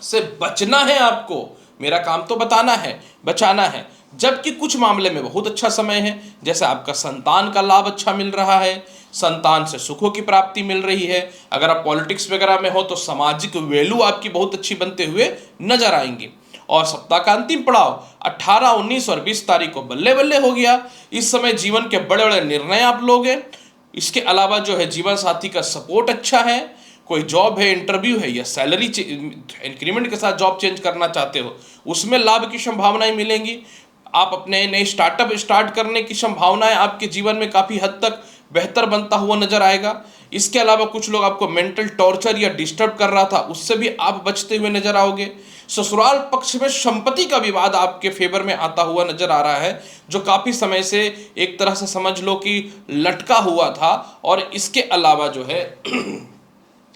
से बचना है आपको। मेरा काम तो बताना है, बचाना है। जबकि कुछ मामले में बहुत अच्छा समय है, जैसे आपका संतान का लाभ अच्छा मिल रहा है, संतान से सुखों की प्राप्ति मिल रही है। अगर आप पॉलिटिक्स वगैरह में हो तो सामाजिक वैल्यू आपकी बहुत अच्छी बनते हुए नजर आएंगी। और सप्ताह का अंतिम पड़ाव 18, 19 और 20 तारीख को बल्ले बल्ले हो गया। इस समय जीवन के बड़े बड़े निर्णय आप लोगे। इसके अलावा जो है जीवन साथी का सपोर्ट अच्छा है, कोई जॉब है, इंटरव्यू है या सैलरी इंक्रीमेंट के साथ जॉब चेंज करना चाहते हो उसमें लाभ की संभावनाएं मिलेंगी। आप अपने नए स्टार्टअप स्टार्ट करने की संभावनाएं आपके जीवन में काफ़ी हद तक बेहतर बनता हुआ नजर आएगा। इसके अलावा कुछ लोग आपको मेंटल टॉर्चर या डिस्टर्ब कर रहा था, उससे भी आप बचते हुए नजर आओगे। ससुराल पक्ष में संपत्ति का विवाद आपके फेवर में आता हुआ नजर आ रहा है, जो काफ़ी समय से एक तरह से समझ लो कि लटका हुआ था। और इसके अलावा जो है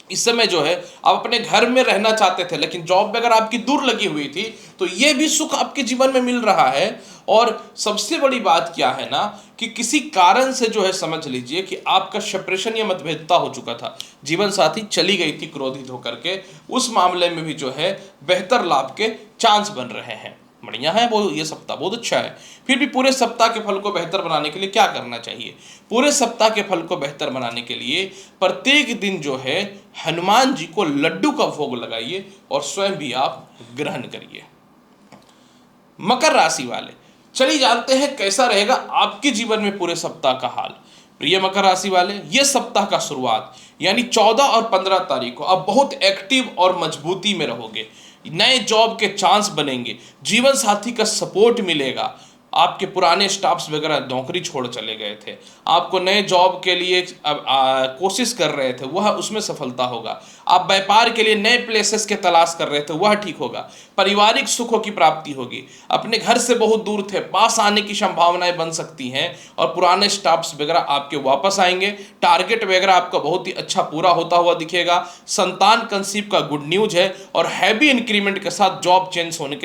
इस समय जो है आप अपने घर में रहना चाहते थे, लेकिन जॉब अगर आपकी दूर लगी हुई थी, तो ये भी सुख आपके जीवन में मिल रहा है। और सबसे बड़ी बात क्या है ना, कि किसी कारण से जो है समझ लीजिए कि आपका सेपरेशन या मतभेदता हो चुका था, जीवन साथी चली गई थी क्रोधित होकर के, उस मामले में भी जो है बेहतर लाभ के चांस बन रहे हैं। बढ़िया है वो, ये सप्ताह बहुत अच्छा है। फिर भी पूरे सप्ताह के फल को बेहतर बनाने के लिए क्या करना चाहिए? पूरे सप्ताह के फल को बेहतर बनाने के लिए प्रत्येक दिन जो है हनुमान जी को लड्डू का भोग लगाइए और स्वयं भी आप ग्रहण करिए। मकर राशि वाले, चलिए जानते हैं कैसा रहेगा आपके जीवन में पूरे सप्ताह का हाल। प्रिय मकर राशि वाले, ये सप्ताह का शुरुआत यानी 14 और 15 तारीख को आप बहुत एक्टिव और मजबूती में रहोगे। नए जॉब के चांस बनेंगे, जीवन साथी का सपोर्ट मिलेगा। आपके पुराने स्टाफ्स वगैरह नौकरी छोड़ चले गए थे, आपको नए जॉब के लिए कोशिश कर रहे थे, वह उसमें सफलता होगा। आप व्यापार के लिए नए प्लेसेस के तलाश कर रहे थे, वह ठीक होगा। पारिवारिक सुखों की प्राप्ति होगी। अपने घर से बहुत दूर थे, पास आने की संभावनाएं बन सकती हैं और पुराने स्टाफ्स वगैरह आपके वापस आएंगे। टारगेट वगैरह आपका बहुत ही अच्छा पूरा होता हुआ दिखेगा। संतान कंसीव का गुड न्यूज है और हैवी इंक्रीमेंट के साथ जॉब चेंज होने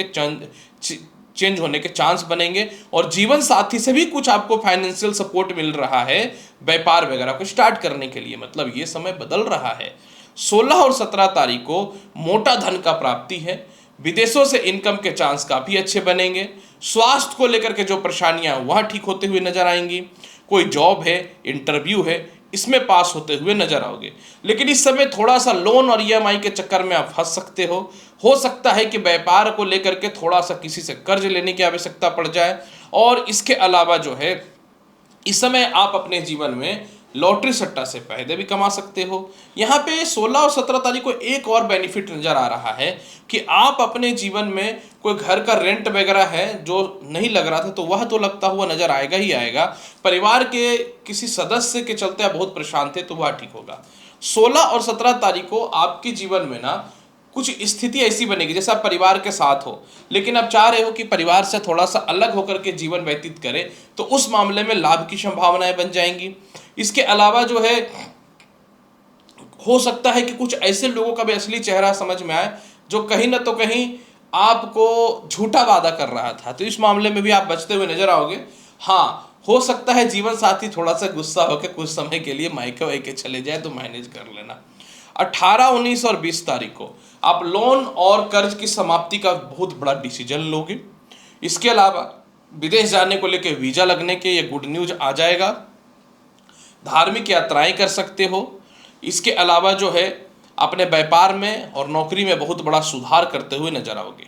के चांस बनेंगे। और जीवन साथी से भी कुछ आपको फाइनेंशियल सपोर्ट मिल रहा है व्यापार वगैरह को स्टार्ट करने के लिए, मतलब ये समय बदल रहा है। 16 और 17 तारीख को मोटा धन का प्राप्ति है। विदेशों से इनकम के चांस काफ़ी अच्छे बनेंगे। स्वास्थ्य को लेकर के जो परेशानियां वह ठीक होते हुए नजर आएंगी। कोई जॉब है, इंटरव्यू है, इसमें पास होते हुए नजर आओगे। लेकिन इस समय थोड़ा सा लोन और ईएमआई के चक्कर में आप फंस सकते हो सकता है कि व्यापार को लेकर के थोड़ा सा किसी से कर्ज लेने की आवश्यकता पड़ जाए। और इसके अलावा जो है इस समय आप अपने जीवन में लॉटरी सट्टा से फायदे भी कमा सकते हो। यहाँ पे 16 और 17 तारीख को एक और बेनिफिट नजर आ रहा है कि आप अपने जीवन में कोई घर का रेंट वगैरह है जो नहीं लग रहा था, तो वह तो लगता हुआ नजर आएगा ही आएगा। परिवार के किसी सदस्य के चलते आप बहुत परेशान थे, तो वह ठीक होगा। 16 और 17 तारीख को आपके जीवन में ना कुछ स्थिति ऐसी बनेगी जैसे आप परिवार के साथ हो, लेकिन आप चाह रहे हो कि परिवार से थोड़ा सा अलग होकर के जीवन व्यतीत करें, तो उस मामले में लाभ की संभावनाएं बन जाएंगी। इसके अलावा जो है हो सकता है कि कुछ ऐसे लोगों का भी असली चेहरा समझ में आए जो कहीं ना तो कहीं आपको झूठा वादा कर रहा था, तो इस मामले में भी आप बचते हुए नजर आओगे। हाँ, हो सकता है जीवन साथी थोड़ा सा गुस्सा होकर कुछ समय के लिए मायके वायके चले जाए, तो मैनेज कर लेना। 18, 19 और 20 तारीख को आप लोन और कर्ज की समाप्ति का बहुत बड़ा डिसीजन लोगे। इसके अलावा विदेश जाने को लेकर वीजा लगने के ये गुड न्यूज आ जाएगा। धार्मिक यात्राएं कर सकते हो। इसके अलावा जो है अपने व्यापार में और नौकरी में बहुत बड़ा सुधार करते हुए नजर आओगे।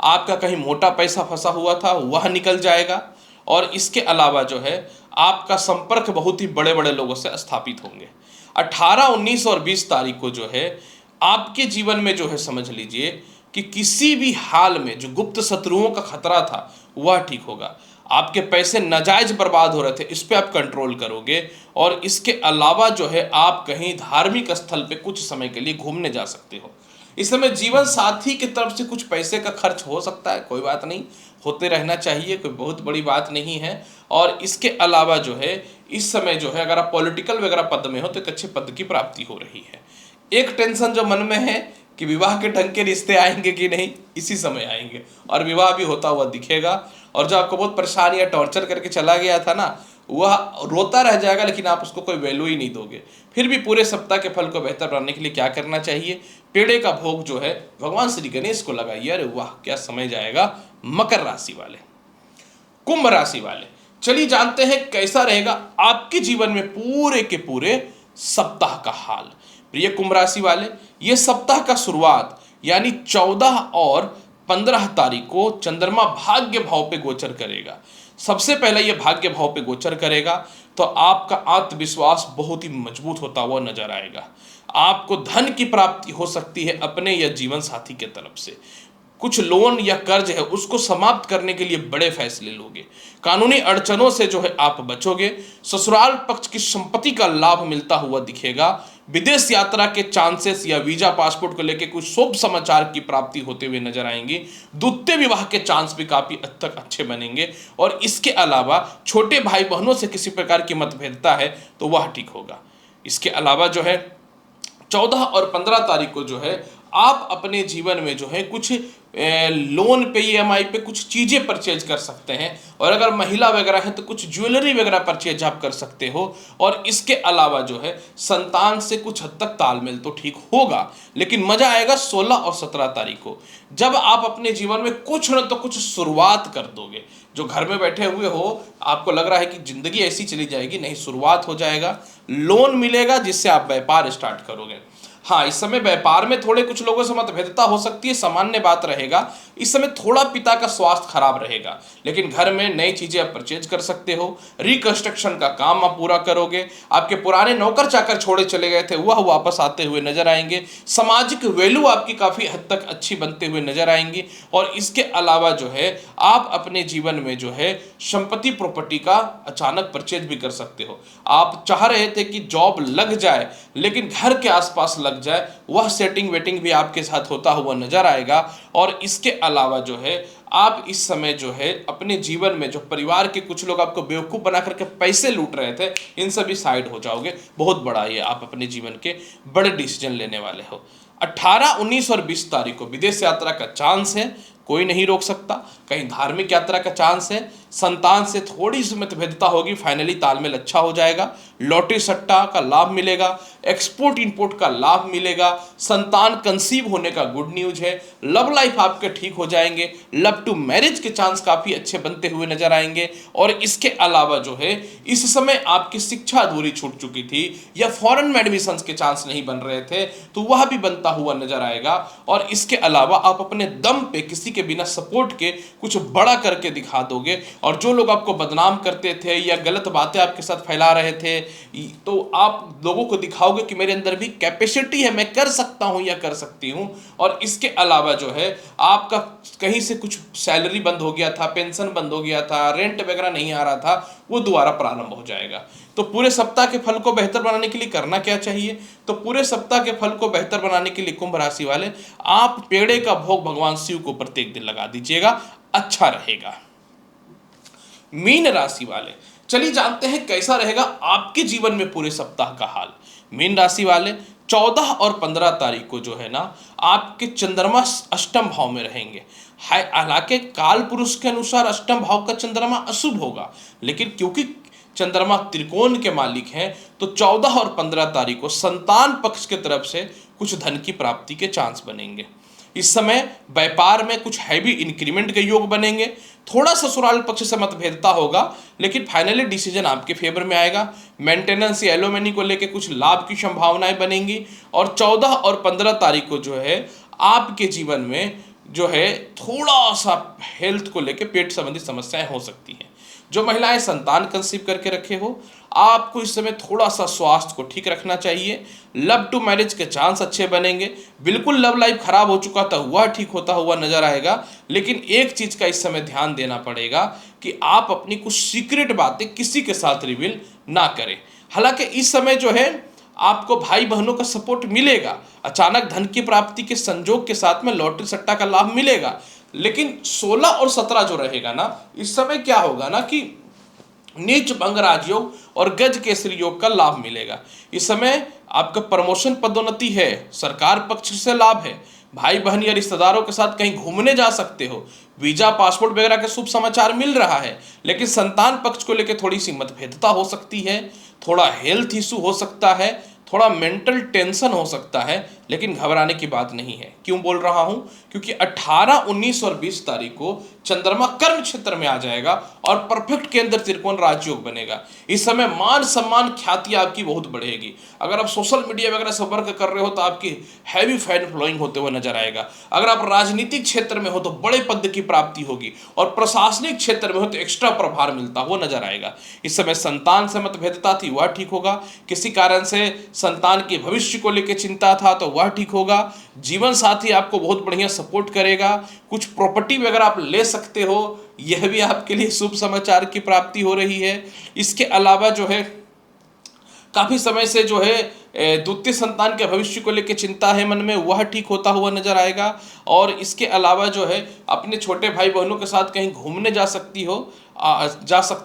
आपका कहीं मोटा पैसा फंसा हुआ था वह निकल जाएगा। और इसके अलावा जो है आपका संपर्क बहुत ही बड़े बड़े लोगों से स्थापित होंगे। 18, 19 और 20 तारीख को जो है आपके जीवन में जो है समझ लीजिए कि किसी भी हाल में जो गुप्त शत्रुओं का खतरा था वह ठीक होगा। आपके पैसे नाजायज बर्बाद हो रहे थे, इस पे आप कंट्रोल करोगे। और इसके अलावा जो है आप कहीं धार्मिक स्थल पे कुछ समय के लिए घूमने जा सकते हो। इस समय जीवन साथी की तरफ से कुछ पैसे का खर्च हो सकता है, कोई बात नहीं, होते रहना चाहिए, कोई बहुत बड़ी बात नहीं है। और इसके अलावा जो है इस समय जो है अगर आप पॉलिटिकल वगैरह पद में हो तो एक अच्छे पद की प्राप्ति हो रही है। एक टेंशन जो मन में है कि विवाह के ढंग के रिश्ते आएंगे कि नहीं, इसी समय आएंगे और विवाह भी होता हुआ दिखेगा। और जो आपको बहुत परेशान या टॉर्चर करके चला गया था ना, वह रोता रह जाएगा, लेकिन आप उसको कोई वैल्यू ही नहीं दोगे। फिर भी पूरे सप्ताह के फल को बेहतर बनाने के लिए क्या करना चाहिए? पेड़े का भोग जो है भगवान श्री गणेश को लगाइए। अरे वाह, क्या समय जाएगा। मकर राशि वाले, कुंभ राशि वाले, चलिए जानते हैं कैसा रहेगा आपके जीवन में पूरे के पूरे सप्ताह का हाल। प्रिय कुंभ राशि वाले, ये सप्ताह का शुरुआत यानी 14 और 15 तारीख को चंद्रमा भाग्य भाव पे गोचर करेगा। सबसे पहले ये भाग्य भाव पे गोचर करेगा तो आपका आत्मविश्वास बहुत ही मजबूत होता हुआ नजर आएगा। आपको धन की प्राप्ति हो सकती है अपने या जीवन साथी के तरफ से। कुछ लोन या कर्ज है उसको समाप्त करने के लिए बड़े फैसले लोगे, कानूनी अड़चनों से जो है आप बचोगे, ससुराल पक्ष की संपत्ति का लाभ मिलता हुआ दिखेगा, विदेश यात्रा के चांसेस या वीजा पासपोर्ट को लेकर कुछ शुभ समाचार की प्राप्ति होते हुए नजर आएंगी, द्वितीय विवाह के चांस भी काफी हद तक अच्छे बनेंगे। और इसके अलावा छोटे भाई बहनों से किसी प्रकार की मतभेदता है तो वह ठीक होगा। इसके अलावा जो है 14 और 15 तारीख को जो है आप अपने जीवन में जो है कुछ लोन पे ईएमआई पे कुछ चीज़ें परचेज कर सकते हैं, और अगर महिला वगैरह है तो कुछ ज्वेलरी वगैरह परचेज आप कर सकते हो। और इसके अलावा जो है संतान से कुछ हद तक तालमेल तो ठीक होगा, लेकिन मजा आएगा 16 और 17 तारीख को, जब आप अपने जीवन में कुछ न तो कुछ शुरुआत कर दोगे। जो घर में बैठे हुए हो, आपको लग रहा है कि जिंदगी ऐसी चली जाएगी, नहीं, शुरुआत हो जाएगा, लोन मिलेगा जिससे आप व्यापार स्टार्ट करोगे। हाँ, इस समय व्यापार में थोड़े कुछ लोगों से मतभेदता हो सकती है, सामान्य बात रहेगा। इस समय थोड़ा पिता का स्वास्थ्य खराब रहेगा, लेकिन घर में नई चीजें आप परचेज कर सकते हो, रिकंस्ट्रक्शन का काम आप पूरा करोगे, आपके पुराने नौकर चाकर छोड़े चले गए थे वह वापस आते हुए नजर आएंगे, सामाजिक वैल्यू आपकी काफी हद तक अच्छी बनते हुए नजर आएंगी। और इसके अलावा जो है आप अपने जीवन में जो है संपत्ति प्रॉपर्टी का अचानक परचेज भी कर सकते हो। आप चाह रहे थे कि जॉब लग जाए लेकिन घर के आसपास लग जाए, वह सेटिंग वेटिंग भी आपके साथ होता हुआ नजर आएगा। और इसके अलावा जो है आप इस समय जो है अपने जीवन में जो परिवार के कुछ लोग आपको बेवकूफ़ बना करके पैसे लूट रहे थे, इन सभी साइड हो जाओगे। बहुत बड़ा ये आप अपने जीवन के बड़े डिसीजन लेने वाले हो। 18, 19 और 20 तारीख को विदेश यात्रा का चांस है, कोई नहीं रोक सकता। कहीं धार्मिक यात्रा का चांस है, संतान से थोड़ी सी मतभेदता होगी, फाइनली तालमेल अच्छा हो जाएगा, लॉटरी सट्टा का लाभ मिलेगा, एक्सपोर्ट इंपोर्ट का लाभ मिलेगा, संतान कंसीव होने का गुड न्यूज है, लव लाइफ आपके ठीक हो जाएंगे, लव टू मैरिज के चांस काफी अच्छे बनते हुए नजर आएंगे। और इसके अलावा जो है इस समय आपकी शिक्षा अधूरी छूट चुकी थी या फॉरेन में एडमिशन के चांस नहीं बन रहे थे तो वह भी बनता हुआ नजर आएगा। और इसके अलावा आप अपने दम पे किसी के बिना सपोर्ट के कुछ बड़ा करके दिखा दोगे, और जो लोग आपको बदनाम करते थे या गलत बातें आपके साथ फैला रहे थे तो आप लोगों को दिखाओगे कि मेरे अंदर भी कैपेसिटी है, मैं कर सकता हूं या कर सकती हूं। और इसके अलावा जो है आपका कहीं से कुछ सैलरी बंद हो गया था, पेंशन बंद हो गया था, रेंट वगैरह नहीं आ रहा था, वो दोबारा प्रारंभ हो जाएगा। तो पूरे सप्ताह के फल को बेहतर बनाने के लिए करना क्या चाहिए? तो पूरे सप्ताह के फल को बेहतर बनाने के लिए कुंभ राशि वाले आप पेड़े का भोग भगवान शिव को प्रत्येक दिन लगा दीजिएगा, अच्छा रहेगा। मीन राशि वाले चलिए जानते हैं कैसा रहेगा आपके जीवन में पूरे सप्ताह का हाल। मीन राशि वाले 14 और 15 तारीख को जो है ना आपके चंद्रमा अष्टम भाव में रहेंगे। हालांकि काल पुरुष के अनुसार अष्टम भाव का चंद्रमा अशुभ होगा, लेकिन क्योंकि चंद्रमा त्रिकोण के मालिक हैं तो 14 और 15 तारीख को संतान पक्ष की तरफ से कुछ धन की प्राप्ति के चांस बनेंगे। इस समय व्यापार में कुछ हैवी इंक्रीमेंट के योग बनेंगे, थोड़ा ससुराल पक्ष से मतभेदता होगा लेकिन फाइनली डिसीजन आपके फेवर में आएगा। मेंटेनेंस या एलोमनी को लेकर कुछ लाभ की संभावनाएं बनेंगी। और 14 और 15 तारीख को जो है आपके जीवन में जो है थोड़ा सा हेल्थ को लेकर पेट संबंधी समस्याएं हो सकती हैं। जो महिलाएं संतान कंसीव करके रखे हो, आपको इस समय थोड़ा सा स्वास्थ्य को ठीक रखना चाहिए। लव टू मैरिज के चांस अच्छे बनेंगे, बिल्कुल लव लाइफ खराब हो चुका था वह ठीक होता हुआ नजर आएगा। लेकिन एक चीज का इस समय ध्यान देना पड़ेगा कि आप अपनी कुछ सीक्रेट बातें किसी के साथ रिवील ना करें। हालांकि इस समय जो है आपको भाई बहनों का सपोर्ट मिलेगा, अचानक धन की प्राप्ति के संजोग के साथ में लॉटरी सट्टा का लाभ मिलेगा। लेकिन 16 और 17 जो रहेगा ना, इस समय क्या होगा ना कि नीच भंग राजयोग और गज केसरी योग का लाभ मिलेगा। इस समय आपका प्रमोशन पदोन्नति है, सरकार पक्ष से लाभ है, भाई बहन या रिश्तेदारों के साथ कहीं घूमने जा सकते हो, वीजा पासपोर्ट वगैरह के शुभ समाचार मिल रहा है। लेकिन संतान पक्ष को लेकर थोड़ी सी मतभेदता हो सकती है, थोड़ा हेल्थ इशू हो सकता है, थोड़ा मेंटल टेंशन हो सकता है, लेकिन घबराने की बात नहीं है। क्यों बोल रहा हूं? क्योंकि 18, 19 और 20 तारीख को चंद्रमा कर्म क्षेत्र में आ जाएगा और परफेक्ट के अंदर त्रिकोण राजयोग बनेगा। इस समय मान सम्मान ख्याति आपकी बहुत बढ़ेगी। अगर आप सोशल मीडिया वगैरह से वर्क कर रहे हो तो आपकी हैवी फैन फ्लोइंग होते हुए नजर आएगा। अगर आप राजनीतिक क्षेत्र में हो तो बड़े पद की प्राप्ति होगी, और प्रशासनिक क्षेत्र में हो तो एक्स्ट्रा प्रभार मिलता हुआ नजर आएगा। इस समय संतान से मतभेदता थी वह ठीक होगा, किसी कारण से संतान के भविष्य को लेकर चिंता था तो वह ठीक होगा। जीवन साथी आपको बहुत बढ़िया सपोर्ट करेगा। कुछ प्रॉपर्टी वगैरह आप ले सकते हो, यह भी आपके लिए शुभ समाचार की प्राप्ति हो रही है। इसके अलावा जो है काफी समय से जो है द्वितीय संतान के भविष्य को लेकर चिंता है मन में, वह ठीक होता हुआ नजर आएगा। और इसके अलावा जो है अपने छोटे भाई बहनों के साथ कहीं घूमने जा सकते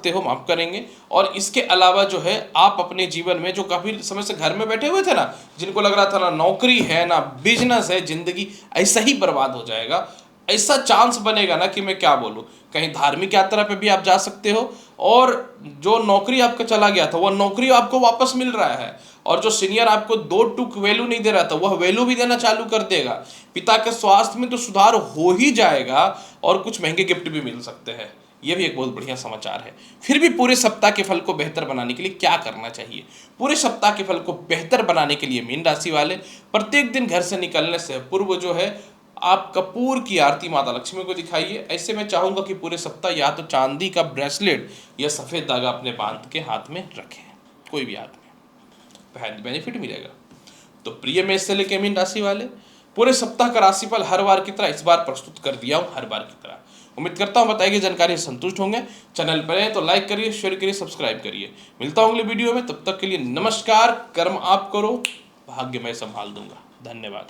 हो, माफ करेंगे। और इसके अलावा जो है आप अपने जीवन में जो काफी समय से घर में बैठे हुए थे ना, जिनको लग रहा था ना नौकरी है ना बिजनेस है, जिंदगी ऐसा ही बर्बाद हो जाएगा, ऐसा चांस बनेगा ना कि मैं क्या बोलूं। कहीं धार्मिक यात्रा पे भी आप जा सकते हो, और जो नौकरी आपका चला गया था वह नौकरी आपको वापस मिल रहा है, और जो सीनियर आपको 2 टूक वैल्यू नहीं दे रहा था वह वैल्यू भी देना चालू कर देगा। पिता के स्वास्थ्य में तो सुधार हो ही जाएगा, और कुछ महंगे गिफ्ट भी मिल सकते हैं। यह भी एक बहुत बढ़िया समाचार है। फिर भी पूरे सप्ताह के फल को बेहतर बनाने के लिए क्या करना चाहिए? पूरे सप्ताह के फल को बेहतर बनाने के लिए मीन राशि वाले प्रत्येक दिन घर से निकलने से पूर्व जो है आप कपूर की आरती माता लक्ष्मी को दिखाइए। ऐसे मैं चाहूंगा कि पूरे सप्ताह या तो चांदी का ब्रेसलेट या सफेद धागा अपने बांध के हाथ में रखें, कोई भी हाथ में, बेनिफिट मिलेगा। तो प्रिय मेष से लेकर मीन राशि वाले, पूरे सप्ताह का राशिफल हर बार की तरह इस बार प्रस्तुत कर दिया हूं, हर बार की तरह। उम्मीद करता हूं बताई गई जानकारी से संतुष्ट होंगे। चैनल पर है तो लाइक करिए, शेयर करिए, सब्सक्राइब करिए। मिलता हूं अगले वीडियो में, तब तक के लिए नमस्कार। कर्म आप करो, भाग्य मैं संभाल दूंगा। धन्यवाद।